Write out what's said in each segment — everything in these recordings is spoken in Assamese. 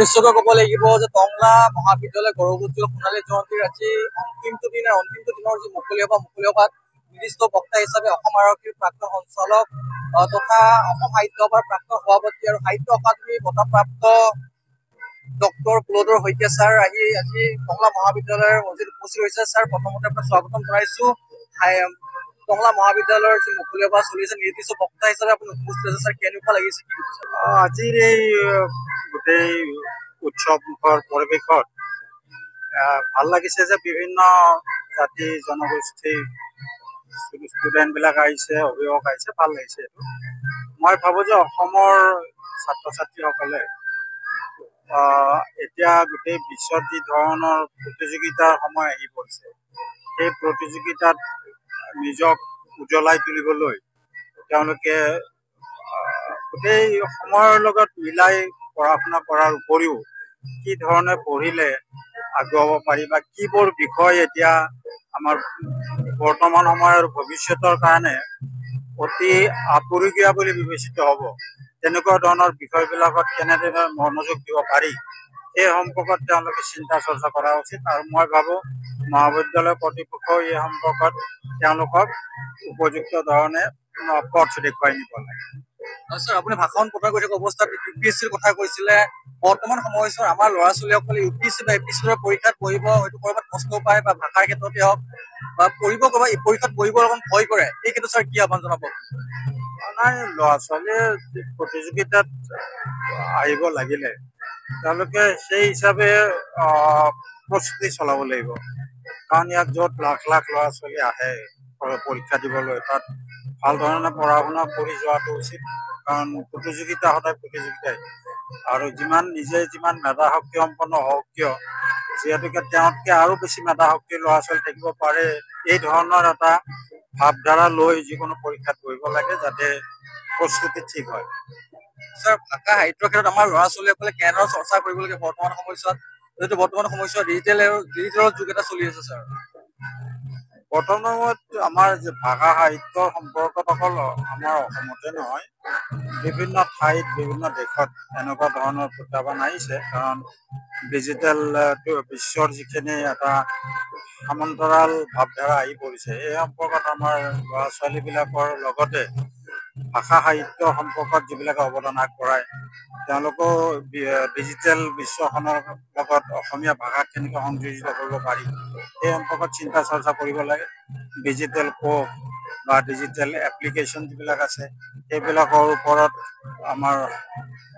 নিশ্চয়কৈ ক'ব লাগিব যে টংলা মহাবিদ্যালয় গৌৰৱোজ্জ্বল সোণালী জয়ন্তীৰ আজি অন্তিমটো দিনৰ যি মুকলি সভাত নিৰ্দিষ্ট বক্তা হিচাপে অসম আৰক্ষীৰ প্ৰাক্তন সঞ্চালক তথা অসম সাহিত্য সভাৰ প্ৰাক্তন সভাপতি আৰু সাহিত্য অকাডেমী বঁটাপ্ৰাপ্ত ডক্টৰ কুলধৰ শইকীয়া ছাৰ আজি টংলা মহাবিদ্যালয়ৰ মছজিদ উপস্থিত হৈছে। ছাৰ, প্ৰথমতে আপোনাক স্বাগতম জনাইছো। টংলা মহাবিদ্যালয়ৰ যি মুকলি সভা চলিছে, নিৰ্দিষ্ট বক্তা হিচাপে আপুনি উপস্থিত আছে। ছাৰ, কেনেকুৱা লাগিছে? আজিৰ এই গোটেই উৎসৱ মুখৰ পৰিৱেশত ভাল লাগিছে যে বিভিন্ন জাতি জনগোষ্ঠীৰ ষ্টুডেণ্ট বিলাক আহিছে, অভিভাৱক আহিছে, ভাল লাগিছে। এইটো মই ভাবো যে অসমৰ ছাত্ৰ ছাত্ৰীসকলে এতিয়া গোটেই বিশ্বত যি ধৰণৰ প্ৰতিযোগিতাৰ সময় আহি পৰিছে, সেই প্ৰতিযোগিতাত নিজক উজ্বলাই তুলিবলৈ তেওঁলোকে গোটেই সময়ৰ লগত মিলাই পঢ়া শুনা কৰাৰ উপৰিও কি ধৰণে পঢ়িলে আগুৱাব পাৰি বা কিবোৰ বিষয় এতিয়া আমাৰ বৰ্তমান সময়ৰ ভৱিষ্যতৰ কাৰণে অতি আপুৰুগীয়া বুলি বিবেচিত হ'ব, তেনেকুৱা ধৰণৰ বিষয়বিলাকত কেনেদৰে মনোযোগ দিব পাৰি এই সম্পৰ্কত তেওঁলোকে চিন্তা চৰ্চা কৰা উচিত। আৰু মই ভাবোঁ মহাবিদ্যালয় কৰ্তৃপক্ষই এই সম্পৰ্কত তেওঁলোকক উপযুক্ত ধৰণে পথ দেখুৱাই নিব লাগে। ছাৰ, আপুনি ভাষণ প্ৰদান কৰি থকা অৱস্থাত UPSCৰ কথা কৈছিলে। বৰ্তমান সময়ছোৱাত আমাৰ ল'ৰা ছোৱালীসকলে UPSC বা APSCৰ পৰীক্ষাত পঢ়িব, হয়তো ক'ৰবাত কষ্ট পায় বা ভাষাৰ ক্ষেত্ৰতে হওক বা ক'ৰবাত পৰীক্ষাত পঢ়িব অকণ ভয় কৰে। এই ক্ষেত্ৰত ছাৰ কি আহ্বান জনাব? নাই, ল'ৰা ছোৱালীয়ে প্ৰতিযোগিতাত আহিব লাগিলে তেওঁলোকে সেই হিচাপে প্ৰস্তুতি চলাব লাগিব। কাৰণ ইয়াত য'ত লাখ লাখ ল'ৰা ছোৱালী আহে পৰীক্ষা দিবলৈ, তাত ভাল ধৰণে পঢ়া শুনা কৰি যোৱাটো উচিত। কাৰণ প্ৰতিযোগিতা সদায় প্ৰতিযোগিতাই, আৰু যিমান মেধা শক্তি সম্পন্ন হওক কিয়, যিহেতুকে তেওঁতকে আৰু বেছি মেধা শক্তিৰ ল'ৰা ছোৱালী থাকিব পাৰে, এই ধৰণৰ এটা ভাৱধাৰা লৈ যিকোনো পৰীক্ষাত বহিব লাগে যাতে প্ৰস্তুতি ঠিক হয়। ছাৰ, ভাষা সাহিত্যৰ ক্ষেত্ৰত আমাৰ ল'ৰা ছোৱালীসকলে কেনেদৰে চৰ্চা কৰিব লাগে বৰ্তমান সময়ছোৱাত, যিহেতু বৰ্তমান সময়ছোৱাত ডিজিটেলৰ যুগ এটা চলি আছে? ছাৰ, বৰ্তমান সময়ত আমাৰ যে ভাষা সাহিত্যৰ সম্পৰ্কত অকল আমাৰ অসমতে নহয়, বিভিন্ন ঠাইত বিভিন্ন দেশত এনেকুৱা ধৰণৰ প্ৰত্যাহ্বান আহিছে। কাৰণ ডিজিটেল বিশ্বৰ যিখিনি এটা সমান্তৰাল ভাৱধাৰা আহি পৰিছে, এই সম্পৰ্কত আমাৰ ল'ৰা ছোৱালীবিলাকৰ লগতে ভাষা সাহিত্য সম্পৰ্কত যিবিলাকে অৱদান আগবঢ়ায় তেওঁলোকেও ডিজিটেল বিশ্বখনৰ লগত অসমীয়া ভাষাক কেনেকৈ সংযোজিত কৰিব পাৰি এই সম্পৰ্কত চিন্তা চৰ্চা কৰিব লাগে। ডিজিটেল কোড বা ডিজিটেল এপ্লিকেশ্যন যিবিলাক আছে সেইবিলাকৰ ওপৰত আমাৰ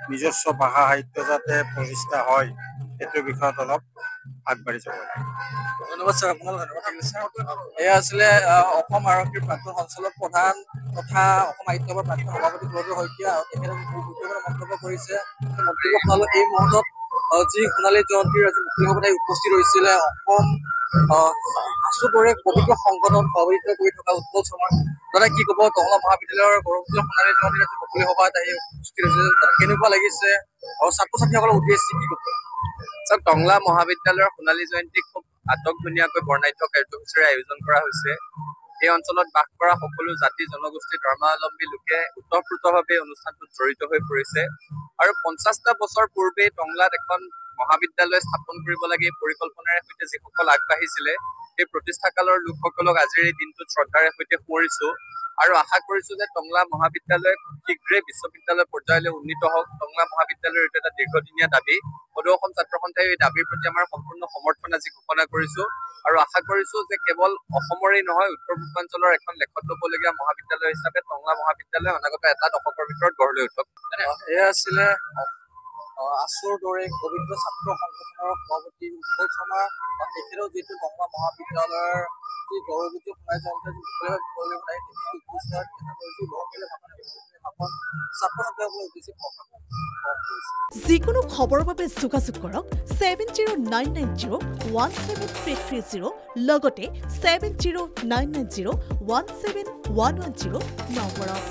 নিজস্ব ভাষা সাহিত্য যাতে প্ৰতিষ্ঠা হয়, সেইটো বিষয়ত অলপ আগবাঢ়ি যাব লাগে। ধন্যবাদ ছাৰ, আপোনালৈ ধন্যবাদ। এয়া আছিলে অসম আৰক্ষীৰ প্ৰাক্তন সঞ্চালক প্ৰধান তথা অসম সাহিত্য সভাৰ প্ৰাক্তন সভাপতি কুলধৰ শইকীয়া। তেখেতে গুৰুত্বপূৰ্ণ মন্তব্য কৰিছে। মন্তব্য শুনালো এই মুহূৰ্তত যি সোণালী জয়ন্তীৰ আজি মুকলি সভাত উপস্থিত হৈছিলে অসম আছুদৰে পবিত্ৰ সংগঠন সভাপতিত্ব কৰি থকা উৎপল শৰ্মা। দাদা, কি ক'ব? টংলা মহাবিদ্যালয়ৰ গৌৰৱোজ্জ্বল সোণালী জয়ন্তীৰ আজি মুকলি সভাত উপস্থিত হৈছে, কেনেকুৱা লাগিছে আৰু ছাত্ৰ ছাত্ৰীসকলৰ উদ্দেশ্যে কি ক'ব? চাওক, টংলা মহাবিদ্যালয়ৰ সোণালী জয়ন্তীক খুব আটক ধুনীয়াকৈ বৰ্ণাঢ্য কাৰ্যসূচীৰে আয়োজন কৰা হৈছে। এই অঞ্চলত বাস কৰা সকলো জাতি জনগোষ্ঠী ধৰ্মাৱলম্বী লোকে ওতঃপ্ৰোতভাৱে অনুষ্ঠানটোত জড়িত হৈ পৰিছে। আৰু 50টা বছৰ পূৰ্বে টংলাত এখন মহাবিদ্যালয় স্থাপন কৰিব লাগে এই পৰিকল্পনাৰে সৈতে যিসকল আগবাঢ়িছিলে, সেই প্ৰতিষ্ঠাকালৰ লোকসকলক আজিৰ এই দিনটোত শ্ৰদ্ধাৰে সৈতে সোঁৱৰিছো আৰু আশা কৰিছো যে টংলা মহাবিদ্যালয় খুব শীঘ্ৰে বিশ্ববিদ্যালয় পৰ্যায়লৈ উন্নীত হওক। টংলা মহাবিদ্যালয়ৰ এইটো এটা দীৰ্ঘদিনীয়া দাবী। সদৌ অসম ছাত্ৰ সন্থাই এই দাবীৰ প্ৰতি আমাৰ সম্পূৰ্ণ সমৰ্থন আজি ঘোষণা কৰিছো আৰু আশা কৰিছো যে কেৱল অসমৰেই নহয়, উত্তৰ পূৰ্বাঞ্চলৰ এখন লেখত ল'বলগীয়া মহাবিদ্যালয় হিচাপে টংলা মহাবিদ্যালয় অনাগত এটা দশকৰ ভিতৰত গঢ় লৈ উঠক। এয়া আছিলে আছুৰ দৰে পবিত্ৰ ছাত্ৰ সংগঠনৰ সভাপতি উৎপল শৰ্মা। তেখেতেও যিহেতু টংলা মহাবিদ্যালয়ৰ যি গৌৰৱোজ্জ্বল সোণালী জয়ন্তী যিকোনো খবৰৰ বাবে যোগাযোগ কৰক 7099017330 লগতে 7099017110 নম্বৰত।